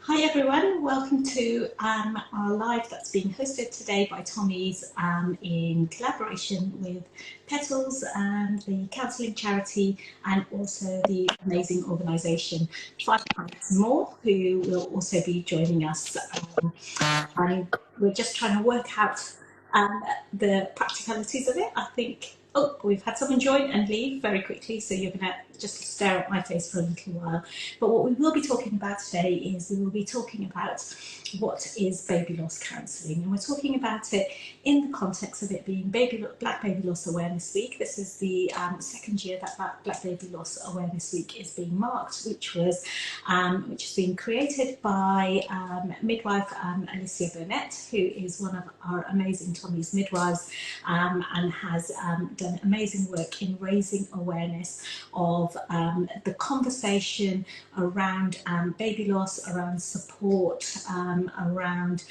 Hi everyone, welcome to our live that's being hosted today by Tommy's in collaboration with Petals, the counselling charity, and also the amazing organisation 5 Times More, who will also be joining us. And we're just trying to work out the practicalities of it. I think, oh, we've had someone join and leave very quickly, so you're going to just stare at my face for a little while. But what we will be talking about today is we will be talking about what is baby loss counselling, and we're talking about it in the context of it being Black Baby Loss Awareness Week. This is the second year that Black Baby Loss Awareness Week is being marked, which has been created by midwife Alicia Burnett, who is one of our amazing Tommy's midwives, and has done amazing work in raising awareness of the conversation around baby loss, around support, around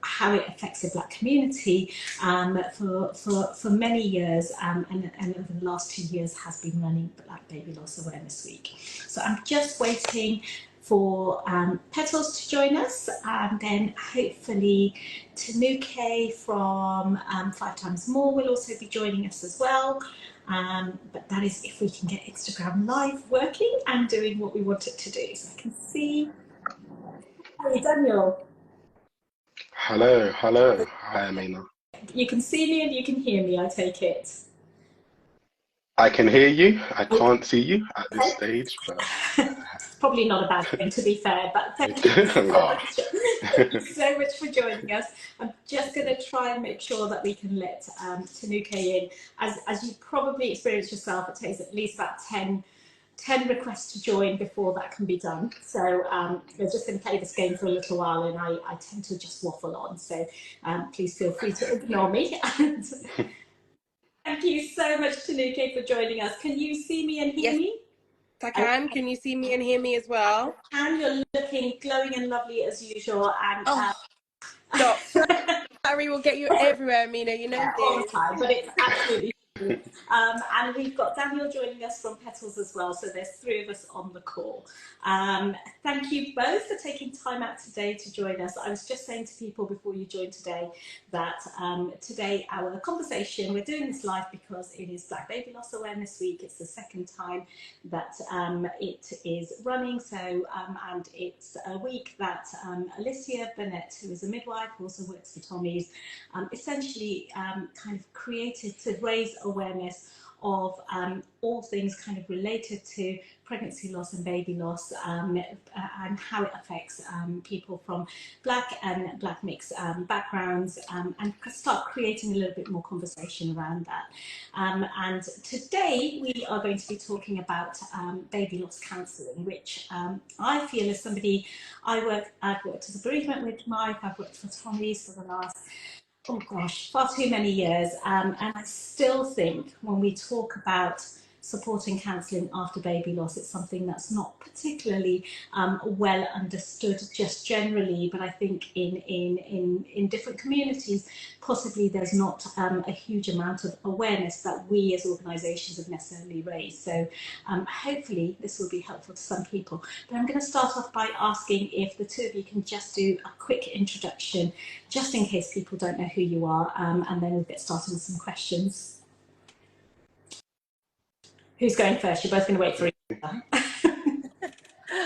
how it affects the Black community for many years, and over the last 2 years has been running Black Baby Loss Awareness Week. So I'm just waiting for Petals to join us, and then hopefully Tanuke from 5 Times More will also be joining us as well. But that is if we can get Instagram Live working and doing what we want it to do. So I can see. Hey, Daniel. Hello. Hi, Amina. You can see me and you can hear me, I take it. I can hear you. I can't see you at this stage, but It's probably not a bad thing, to be fair, but thank you so oh. much. Thank you so much for joining us. I'm just going to try and make sure that we can let Tanuke in. As you probably experienced yourself, it takes at least about 10 requests to join before that can be done. So we're just going to play this game for a little while, and I tend to just waffle on. So please feel free to ignore me. And thank you so much, Tanuke, for joining us. Can you see me and hear me? I can. Can you see me and hear me as well? And you're looking glowing and lovely as usual. And stop. Harry will get you everywhere, Amina. You know all the time, but it's absolutely true. And we've got Daniel joining us from Petals as well, so there's 3 of us on the call. Thank you both for taking time out today to join us. I was just saying to people before you joined today that today our conversation, we're doing this live because it is Black Baby Loss Awareness Week. It's the second time that it is running, so and it's a week that Alicia Burnett, who is a midwife, who also works for Tommy's, essentially kind of created to raise awareness of all things kind of related to pregnancy loss and baby loss, and how it affects people from Black and Black mixed backgrounds, and start creating a little bit more conversation around that. And today we are going to be talking about baby loss counselling, which I feel as somebody, I've worked as a bereavement midwife, I've worked for Tommy's for the last, oh gosh, far too many years, and I still think when we talk about supporting counselling after baby loss, it's something that's not particularly well understood just generally, but I think in different communities possibly there's not a huge amount of awareness that we as organisations have necessarily raised. So hopefully this will be helpful to some people. But I'm going to start off by asking if the 2 of you can just do a quick introduction, just in case people don't know who you are, and then we'll get started with some questions. Who's going first? You're both going to wait for each other.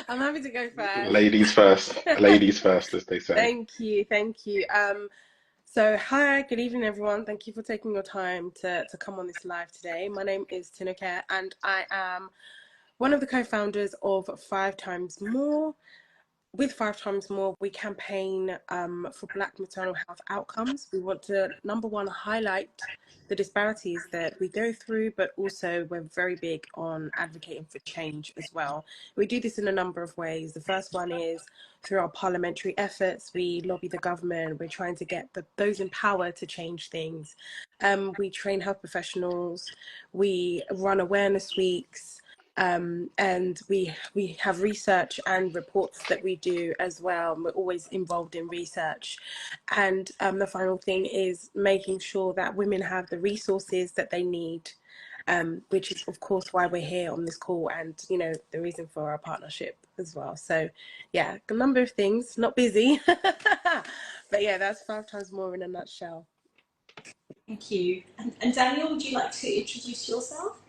I'm happy to go first. Ladies first. Ladies first, as they say. Thank you. So hi, good evening everyone. Thank you for taking your time to come on this live today. My name is Tanuke and I am one of the co-founders of 5 Times More. With 5 Times More, we campaign for Black maternal health outcomes. We want to, number one, highlight the disparities that we go through, but also we're very big on advocating for change as well. We do this in a number of ways. The first one is through our parliamentary efforts. We lobby the government. We're trying to get those in power to change things. We train health professionals. We run awareness weeks. And we have research and reports that we do as well. We're always involved in research. And the final thing is making sure that women have the resources that they need which is of course why we're here on this call, and you know, the reason for our partnership as well. So yeah, a number of things, not busy, but yeah, that's 5 times more in a nutshell. Thank you. And Daniel, would you like to introduce yourself?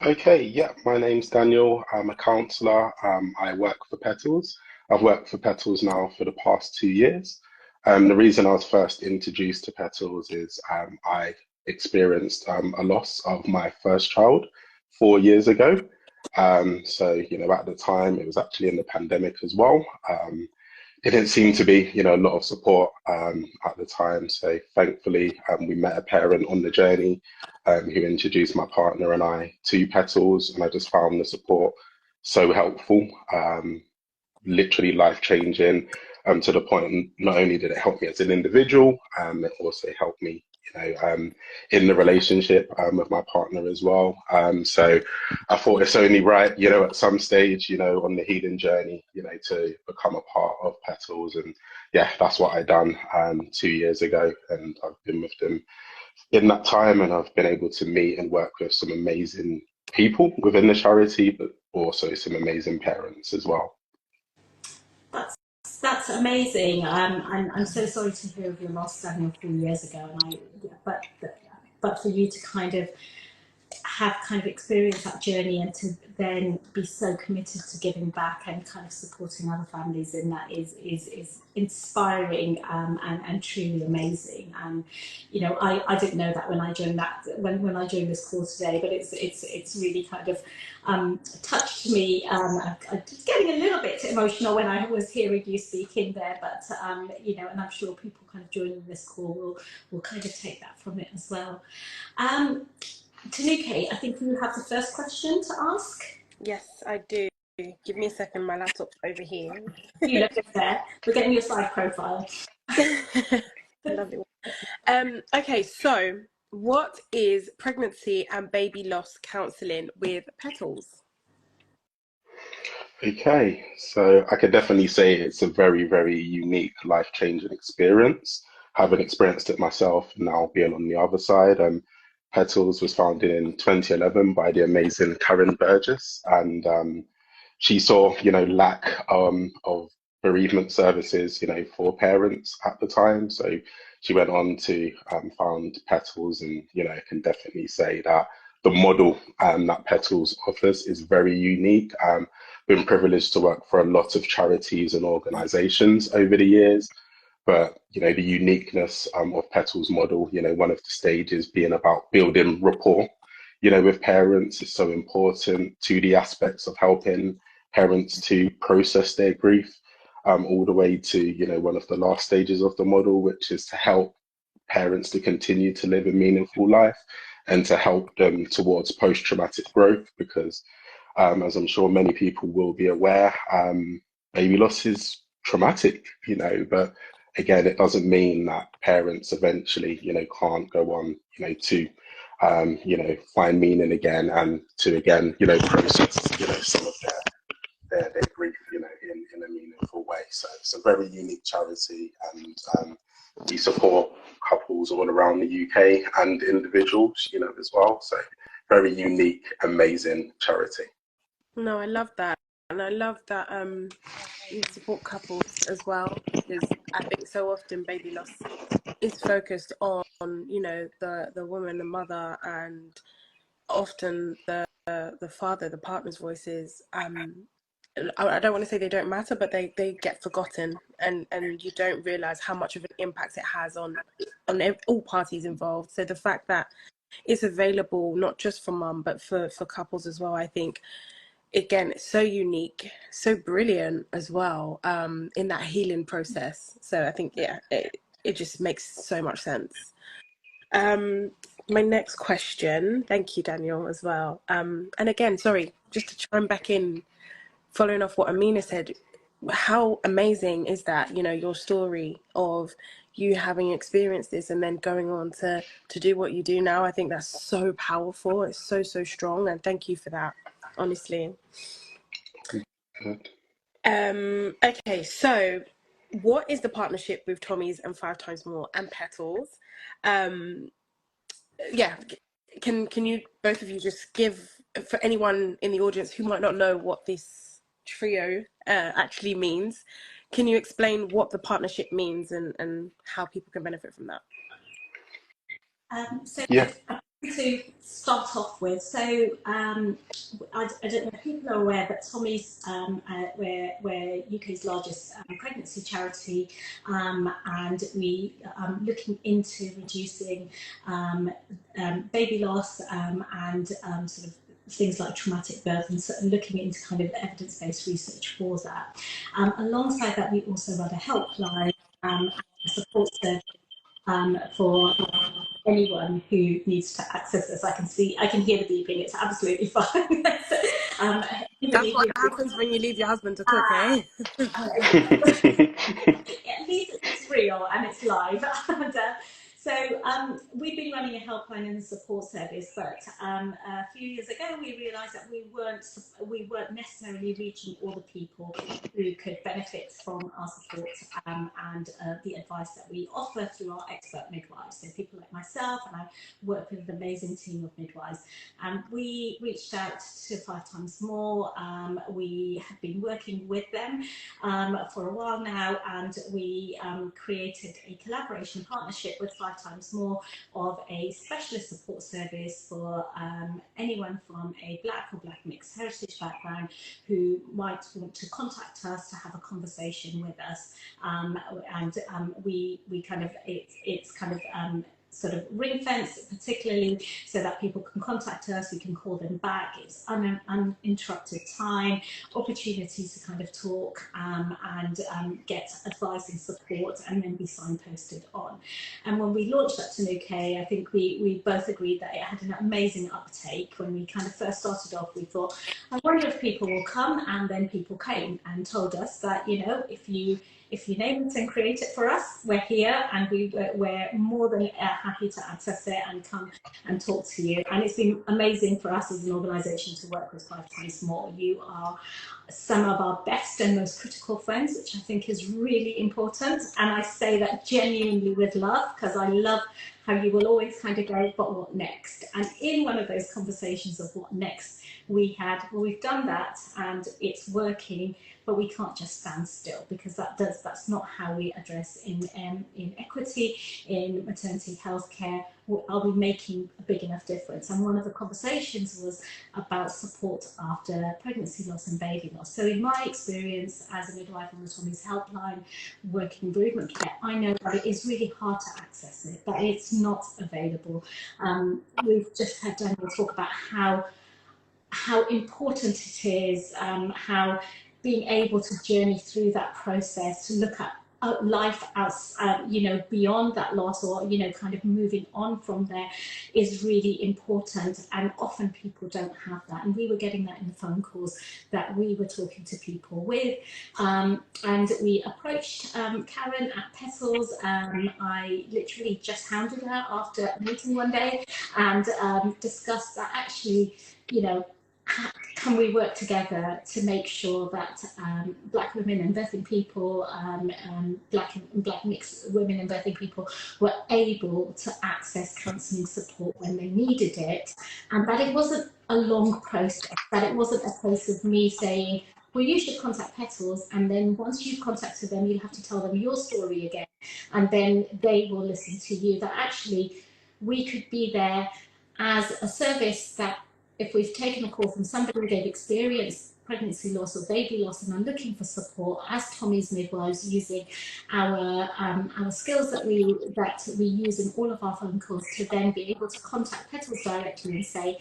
Okay, yeah, my name's Daniel. I'm a counselor. I work for Petals. I've worked for Petals now for the past 2 years. The reason I was first introduced to Petals is I experienced a loss of my first child 4 years ago. At the time, it was actually in the pandemic as well. It didn't seem to be, a lot of support at the time. So thankfully, we met a parent on the journey who introduced my partner and I to Petals, and I just found the support so helpful, literally life changing, to the point not only did it help me as an individual, it also helped me, in the relationship with my partner as well. So I thought it's only right, at some stage, on the healing journey, to become a part of Petals. And yeah, that's what I done 2 years ago, and I've been with them in that time, and I've been able to meet and work with some amazing people within the charity, but also some amazing parents as well. That's that's amazing. I'm so sorry to hear of your loss, Daniel, 4 years ago, and but for you to kind of have kind of experienced that journey and to then be so committed to giving back and kind of supporting other families in that is inspiring, and truly amazing. And I didn't know that when I joined when I joined this course today, but it's really kind of touched me. I'm just getting a little bit emotional when I was hearing you speaking there, but and I'm sure people kind of joining this call will kind of take that from it as well. Tanuke, I think you have the first question to ask. Yes, I do. Give me a second, my laptop's over here. You look there. We're getting your slide profile. Lovely. Okay, so what is pregnancy and baby loss counselling with Petals? Okay, so I could definitely say it's a very, very unique, life-changing experience. Having experienced it myself, now being on the other side. Petals was founded in 2011 by the amazing Karen Burgess, and she saw, lack of bereavement services, for parents at the time. So she went on to found Petals, and I can definitely say that the model that Petals offers is very unique. Been privileged to work for a lot of charities and organizations over the years, but the uniqueness of Petals model, one of the stages being about building rapport, with parents is so important to the aspects of helping parents to process their grief, all the way to one of the last stages of the model, which is to help parents to continue to live a meaningful life and to help them towards post-traumatic growth, because as I'm sure many people will be aware, baby loss is traumatic, but again, it doesn't mean that parents eventually, can't go on, to, find meaning again, and to again, process, some of their grief, in a meaningful way. So it's a very unique charity, and we support couples all around the UK and individuals, as well. So very unique, amazing charity. No, I love that. And I love that you support couples as well, because I think so often baby loss is focused on, the woman, the mother, and often the father, the partner's voices. I don't want to say they don't matter, but they get forgotten, and you don't realize how much of an impact it has on all parties involved. So the fact that it's available not just for mum but for couples as well, I think again it's so unique, so brilliant as well, in that healing process. So I think it just makes so much sense. My next question, thank you Daniel as well, and again, sorry, just to chime back in, following off what Amina said, how amazing is that, your story of you having experienced this and then going on to do what you do now. I think that's so powerful. It's so, so strong. And thank you for that, honestly. Okay, so what is the partnership with Tommy's and 5 times more and Petals? Yeah, can you both of you just give, for anyone in the audience who might not know what this trio actually means, can you explain what the partnership means and how people can benefit from that? So Yeah. to start off with, so I don't know if people are aware, but Tommy's, we're UK's largest pregnancy charity, and we are looking into reducing baby loss and sort of things like traumatic birth, and so looking into kind of evidence-based research for that. Alongside that, we also run a helpline and a support service for anyone who needs to access this. I can hear the beeping. It's absolutely fine. um, That's what happens when you leave your husband to cook, eh? At least it's real and it's live. And, so we've been running a helpline and a support service, but a few years ago we realised that we weren't necessarily reaching all the people who could benefit from our support and the advice that we offer through our expert midwives. So people like myself, and I work with an amazing team of midwives. We reached out to 5 times more. We have been working with them for a while now, and we created a collaboration partnership with 5 times more of a specialist support service for anyone from a Black or Black mixed heritage background who might want to contact us to have a conversation with us, and we kind of it's kind of sort of ring fence, particularly so that people can contact us, we can call them back. It's uninterrupted time, opportunities to kind of talk and get advice and support, and then be signposted on. And when we launched that to UK, I think we both agreed that it had an amazing uptake. When we kind of first started off, we thought, I wonder if people will come, and then people came and told us that, you know, if you name it and create it for us, we're here, and we're more than happy to access it and come and talk to you. And it's been amazing for us as an organisation to work with 5 times more. You are some of our best and most critical friends, which I think is really important. And I say that genuinely with love, because I love how you will always kind of go, but what next? And in one of those conversations of what next, we've done that and it's working, but we can't just stand still, because that's not how we address in equity, in maternity health care. Are we making a big enough difference? And one of the conversations was about support after pregnancy loss and baby loss. So in my experience as a midwife on the Tommy's helpline, working in bereavement care, I know that it is really hard to access it, that it's not available. We've just had Daniel talk about how important it is, how being able to journey through that process, to look at life as, you know, beyond that loss, or, you know, kind of moving on from there, is really important. And often people don't have that. And we were getting that in the phone calls that we were talking to people with. And we approached Karen at Petals. I literally just hounded her after a meeting one day and discussed that actually, you know, can we work together to make sure that Black women and birthing people, Black mixed women and birthing people were able to access counselling support when they needed it, and that it wasn't a long process, that it wasn't a case of me saying, well, you should contact Petals, and then once you've contacted them, you'll have to tell them your story again, and then they will listen to you. That actually we could be there as a service that, if we've taken a call from somebody, they've experienced pregnancy loss or baby loss and are looking for support, as Tommy's midwives, using our skills that we use in all of our phone calls, to then be able to contact Petals directly and say,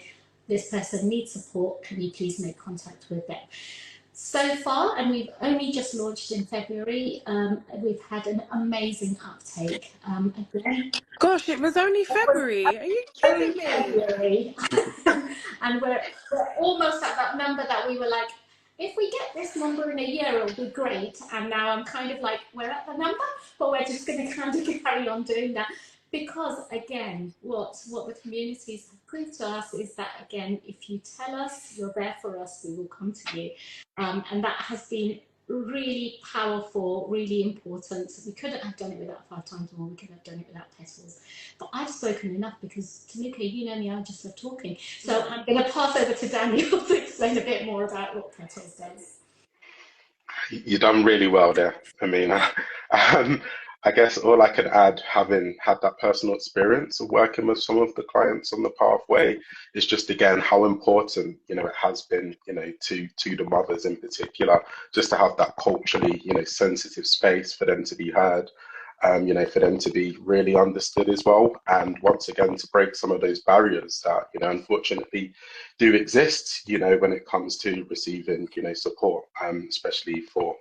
this person needs support, can you please make contact with them? So far, and we've only just launched in February, we've had an amazing uptake. Again, Gosh, it was only February. Are you kidding me? February. And we're almost at that number that we were like, if we get this number in a year, it'll be great. And now I'm kind of like, we're at the number, but we're just going to kind of carry on doing that. Because again, what the communities have proved to us is that, again, if you tell us you're there for us, we will come to you. And that has been really powerful, really important. We couldn't have done it without 5 times more. We couldn't have done it without Petals. But I've spoken enough because, Tanuka, you know me, I just love talking. So I'm going to pass over to Daniel to explain a bit more about what Petals does. You done really well there. I mean, um, I guess all I can add, having had that personal experience of working with some of the clients on the pathway, is just again how important it has been to the mothers in particular, just to have that culturally sensitive space for them to be heard, for them to be really understood as well, and once again to break some of those barriers that unfortunately do exist, when it comes to receiving, support, especially for,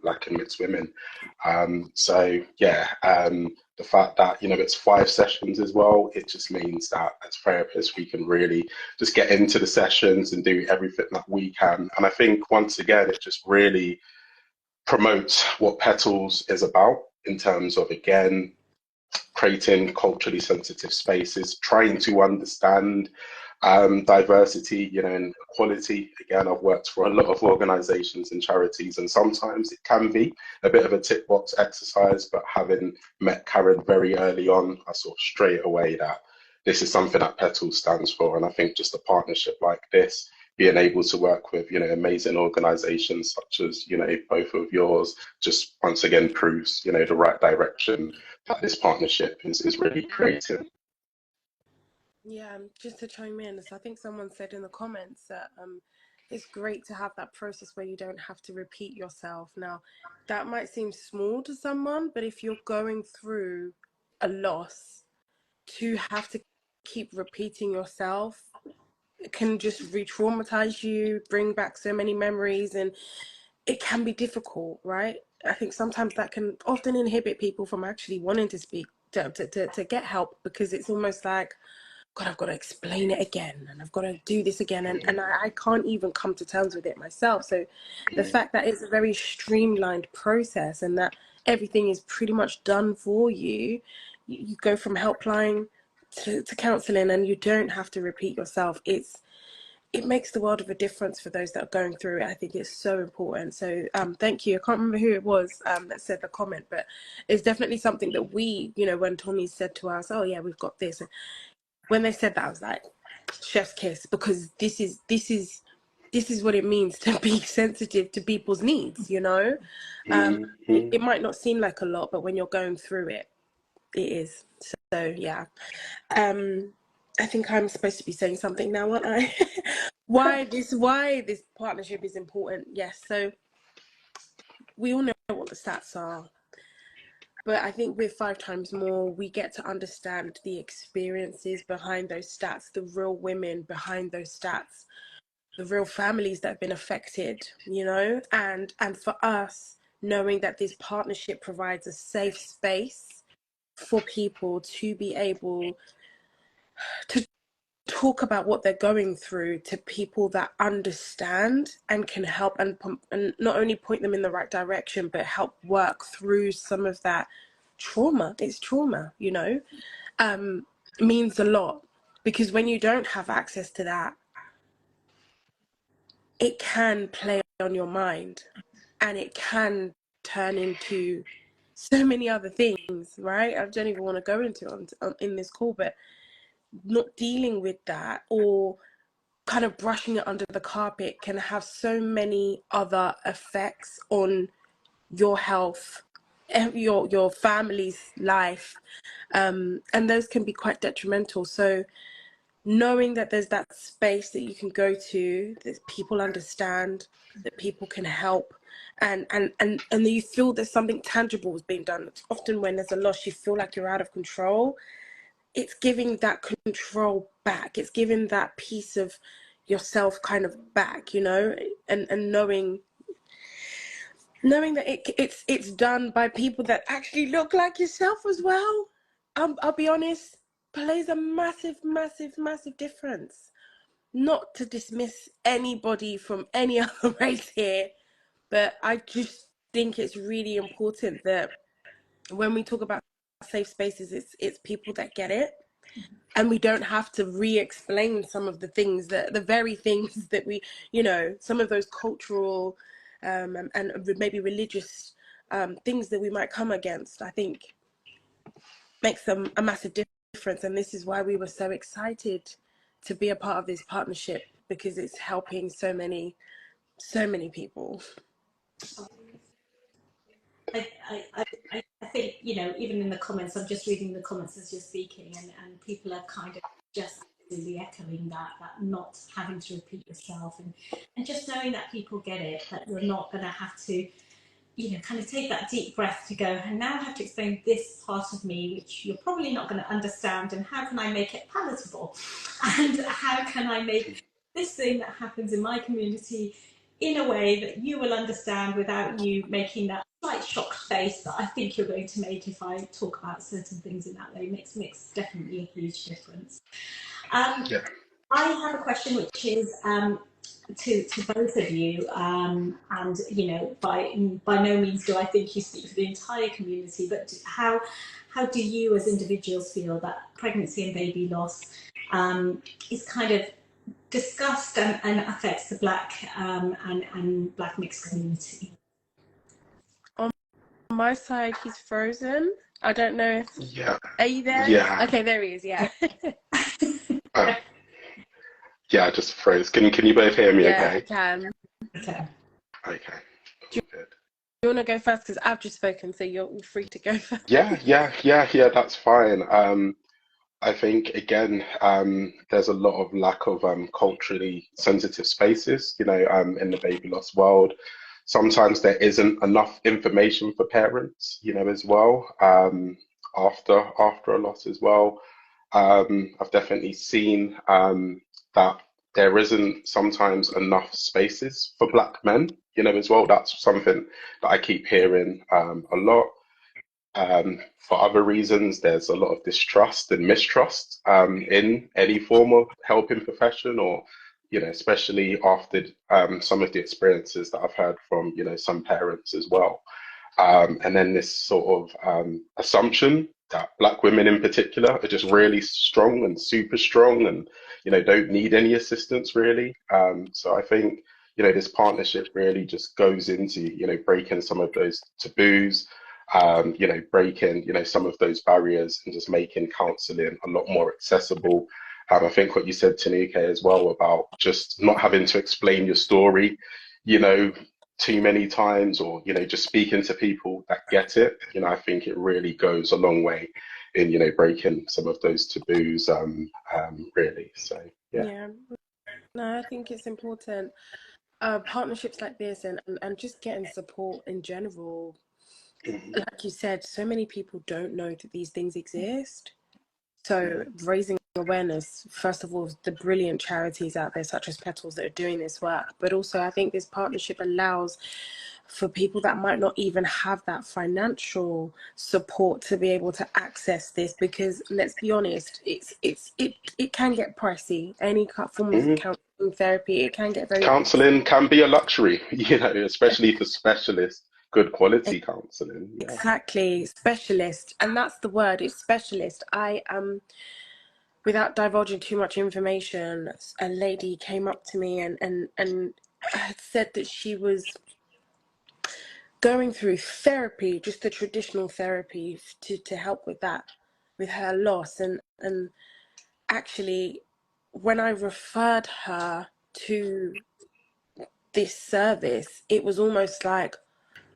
Black and mixed women. So yeah, the fact that, it's 5 sessions as well, it just means that as therapists, we can really just get into the sessions and do everything that we can. And I think once again, it just really promotes what Petals is about in terms of, again, creating culturally sensitive spaces, trying to understand diversity, and equality. Again, I've worked for a lot of organizations and charities, and sometimes it can be a bit of a tick box exercise, but having met Karen very early on, I saw straight away that this is something that Petals stands for. And I think just a partnership like this, being able to work with, amazing organizations such as, both of yours, just once again proves, the right direction that this partnership is really creating. Yeah, just to chime in, so I think someone said in the comments that it's great to have that process where you don't have to repeat yourself. Now, that might seem small to someone, but if you're going through a loss, to have to keep repeating yourself, it can just re-traumatize you, bring back so many memories, and it can be difficult, right? I think sometimes that can often inhibit people from actually wanting to speak, to get help, because it's almost like, God, I've got to explain it again, and I've got to do this again, and I can't even come to terms with it myself. So the fact that it's a very streamlined process and that everything is pretty much done for you, you go from helpline to counselling, and you don't have to repeat yourself. It makes the world of a difference for those that are going through it. I think it's so important. So thank you. I can't remember who it was that said the comment, but it's definitely something that we, when Tommy said to us, oh yeah, we've got this. When they said that, I was like, chef's kiss, because this is what it means to be sensitive to people's needs, It might not seem like a lot, but when you're going through it, it is. So yeah. I think I'm supposed to be saying something now, aren't I? why this partnership is important. Yes, so we all know what the stats are, but I think with 5 times more, we get to understand the experiences behind those stats, the real women behind those stats, the real families that have been affected, and for us, knowing that this partnership provides a safe space for people to be able to talk about what they're going through to people that understand and can help, and not only point them in the right direction, but help work through some of that trauma. It's trauma, means a lot, because when you don't have access to that, it can play on your mind, and it can turn into so many other things, right? I don't even want to go into in this call, but not dealing with that, or kind of brushing it under the carpet, can have so many other effects on your health, your family's life, and those can be quite detrimental. So knowing that there's that space that you can go to, that people understand, that people can help, and you feel there's something tangible is being done. Often when there's a loss, you feel like you're out of control. It's giving that control back. It's giving that piece of yourself kind of back, and knowing that it's done by people that actually look like yourself as well. I'll be honest, plays a massive, massive, massive difference. Not to dismiss anybody from any other race here, but I just think it's really important that when we talk about safe spaces, it's people that get it, and we don't have to re-explain some of the things, that the very things that we, some of those cultural and maybe religious things that we might come against, I think makes them a massive difference. And this is why we were so excited to be a part of this partnership, because it's helping so many people. I think, you know, even in the comments, I'm just reading the comments as you're speaking, and people are kind of just absolutely echoing that not having to repeat yourself, and just knowing that people get it, that you're not going to have to, you know, kind of take that deep breath to go, and now I have to explain this part of me, which you're probably not going to understand, and how can I make it palatable? And how can I make this thing that happens in my community in a way that you will understand without you making that slight shocked face that I think you're going to make if I talk about certain things in that way. Makes definitely a huge difference. Yeah. I have a question which is to both of you, and you know, by no means do I think you speak for the entire community, but how do you as individuals feel that pregnancy and baby loss is kind of discussed and affects the Black and Black mixed community? On my side, he's frozen. I don't know if... Yeah. Are you there? Yeah. Okay, there he is. Yeah. Yeah, I just froze. Can you both hear me? Yeah, Okay. I can. Okay. Okay. Do you want to go first? Because I've just spoken, so you're free to go first. Yeah. That's fine. I think again, there's a lot of lack of culturally sensitive spaces, you know, in the baby loss world. Sometimes there isn't enough information for parents, you know, as well, after a loss as well. I've definitely seen that there isn't sometimes enough spaces for Black men, you know, as well. That's something that I keep hearing a lot. For other reasons, there's a lot of distrust and mistrust in any form of helping profession, or, you know, especially after some of the experiences that I've heard from, you know, some parents as well. And then this sort of assumption that Black women in particular are just really strong and super strong, and, you know, don't need any assistance really. So I think, you know, this partnership really just goes into, you know, breaking some of those taboos, you know, breaking, you know, some of those barriers, and just making counselling a lot more accessible. I think what you said, Tanuke, as well, about just not having to explain your story, you know, too many times, or, you know, just speaking to people that get it, you know, I think it really goes a long way in, you know, breaking some of those taboos, really. So, yeah. Yeah. No, I think it's important. Partnerships like this, and just getting support in general. Like you said, so many people don't know that these things exist. So raising awareness, first of all, the brilliant charities out there such as Petals that are doing this work, but also I think this partnership allows for people that might not even have that financial support to be able to access this, because let's be honest, it can get pricey. Any form of counseling therapy, it can get very Counseling can be a luxury, you know, especially for specialists, good quality counseling. Yeah. exactly specialist, and that's the word, it's specialist. I without divulging too much information, a lady came up to me and said that she was going through therapy, just the traditional therapy to help with that, with her loss. And actually, when I referred her to this service, it was almost like,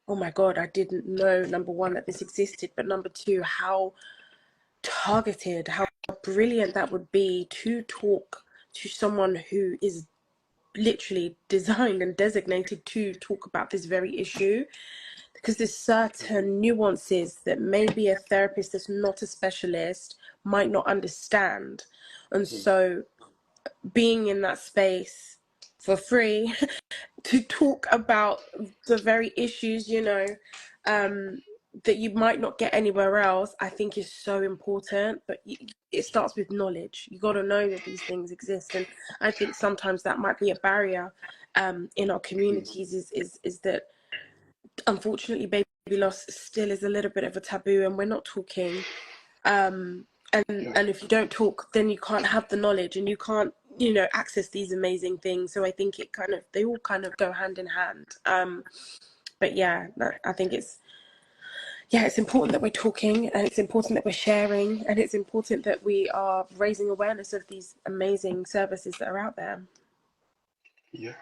oh my God, I didn't know, number one, that this existed, but number two, how targeted, how brilliant that would be to talk to someone who is literally designed and designated to talk about this very issue, because there's certain nuances that maybe a therapist that's not a specialist might not understand. And so being in that space for free to talk about the very issues, you know, that you might not get anywhere else, I think is so important. But it starts with knowledge. You got to know that these things exist, and I think sometimes that might be a barrier in our communities. Is that unfortunately baby loss still is a little bit of a taboo, and we're not talking. And if you don't talk, then you can't have the knowledge, and you can't you know, access these amazing things. So I think they all kind of go hand in hand. But yeah, I think it's important that we're talking, and it's important that we're sharing, and it's important that we are raising awareness of these amazing services that are out there. Yeah,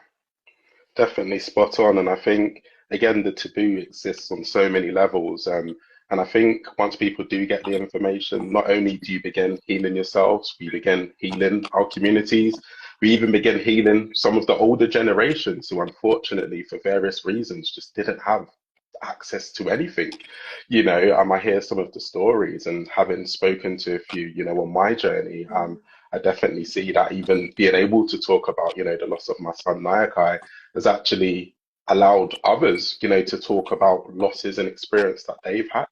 definitely spot on. And I think, again, the taboo exists on so many levels. And I think once people do get the information, not only do you begin healing yourselves, we begin healing our communities, we even begin healing some of the older generations who, unfortunately, for various reasons, just didn't have access to anything. I hear some of the stories, and having spoken to a few, on my journey, I definitely see that even being able to talk about, the loss of my son Nayakai has actually allowed others, to talk about losses and experience that they've had,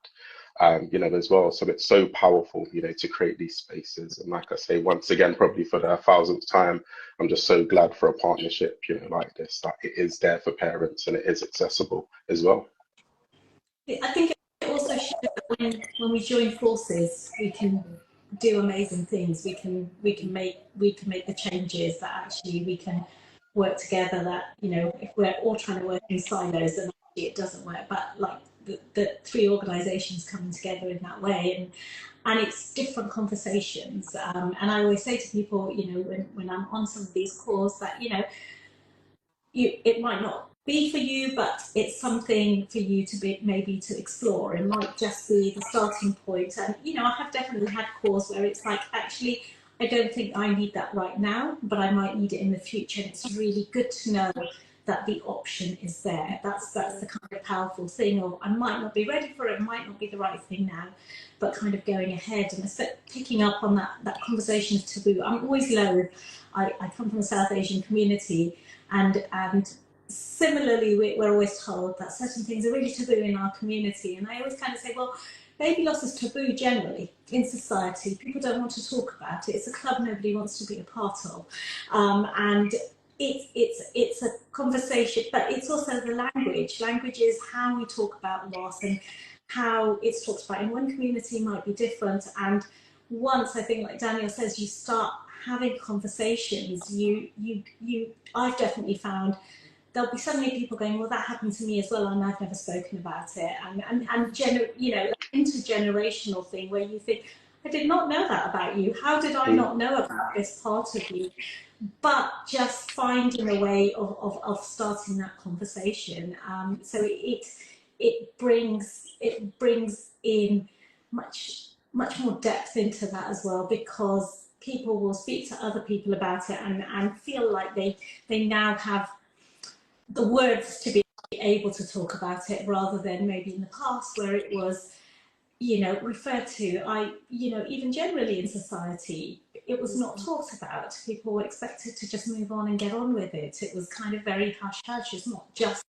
as well. So it's so powerful, to create these spaces. And like I say, once again, probably for the thousandth time, I'm just so glad for a partnership, like this, that it is there for parents and it is accessible as well. I think it also shows that when we join forces, we can do amazing things. We can make the changes that actually we can work together. That if we're all trying to work in silos, then actually it doesn't work. But like the three organisations coming together in that way, and it's different conversations. And I always say to people, when I'm on some of these calls, that it might not be for you, but it's something for you to be maybe to explore. It might just be the starting point. And I have definitely had calls where it's like, actually, I don't think I need that right now, but I might need it in the future. And it's really good to know that the option is there. That's the kind of powerful thing. Or I might not be ready for it, might not be the right thing now, but kind of going ahead and picking up on that conversation of taboo. I'm always loath. I come from a South Asian community, and similarly, we're always told that certain things are really taboo in our community. And I always kind of say, well, baby loss is taboo generally in society. People don't want to talk about it. It's a club nobody wants to be a part of. And it's a conversation, but it's also the language. Language is how we talk about loss, and how it's talked about in one community might be different. And once, I think, like Daniel says, you start having conversations, I've definitely found there'll be so many people going, well, that happened to me as well, and I've never spoken about it. And intergenerational thing where you think, I did not know that about you. How did I not know about this part of you? But just finding a way of starting that conversation. So it brings in much more depth into that as well, because people will speak to other people about it and feel like they now have the words to be able to talk about it, rather than maybe in the past where it was referred to. Even generally in society, it was not talked about. People were expected to just move on and get on with it. It was kind of very hush hush. It's not just.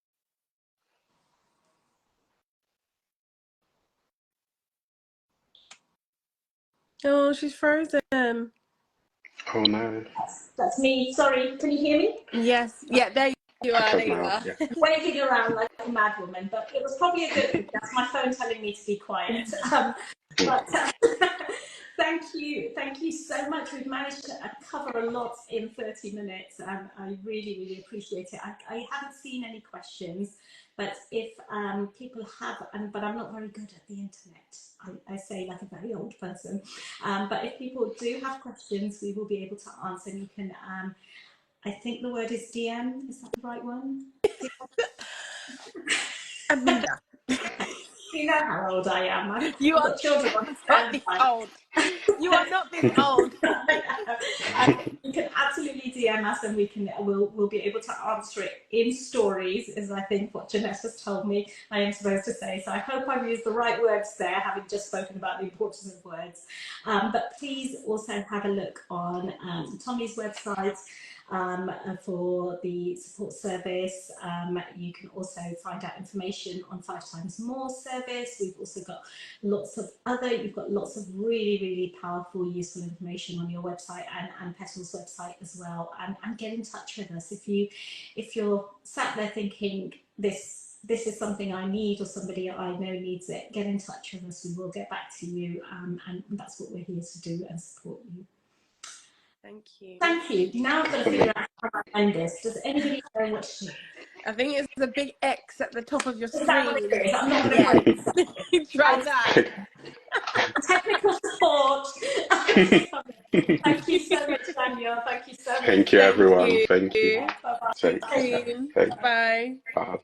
Oh, she's frozen. Oh no. That's me. Sorry, can you hear me? Yes, yeah, there you are. There you Now, are. yeah. Waving around like a mad woman, but it was probably a good thing. That's my phone telling me to be quiet. But thank you so much. We've managed to cover a lot in 30 minutes, and I really, really appreciate it. I haven't seen any questions, but if people have, but I'm not very good at the internet. I say like a very old person. But if people do have questions, we will be able to answer. And you can, I think the word is DM. Is that the right one? Amina. You know how old I am. I've Not got children on this standby. old. You are not this old. And you can absolutely DM us, and we'll be able to answer it in stories, is I think what Jeanette has told me I am supposed to say. So I hope I've used the right words there, having just spoken about the importance of words. But please also have a look on Tommy's website. For the support service. You can also find out information on 5 times more service. We've also got you've got lots of really, really powerful, useful information on your website and Petals website as well. And get in touch with us if you're sat there thinking this is something I need, or somebody I know needs it. Get in touch with us. We will get back to you, and that's what we're here to do and support you. Thank you. Thank you. Now I've got to figure out how to end this. Does anybody know what to do? I think it's the big X at the top of your Is that what screen. it is? I'm not going Yeah. to Try that. Technical support. Thank you so much, Daniel. Thank you so much. Thank you, Thank everyone. you. Thank you. Bye-bye. Take See you care. soon. Thank- Bye. Bye.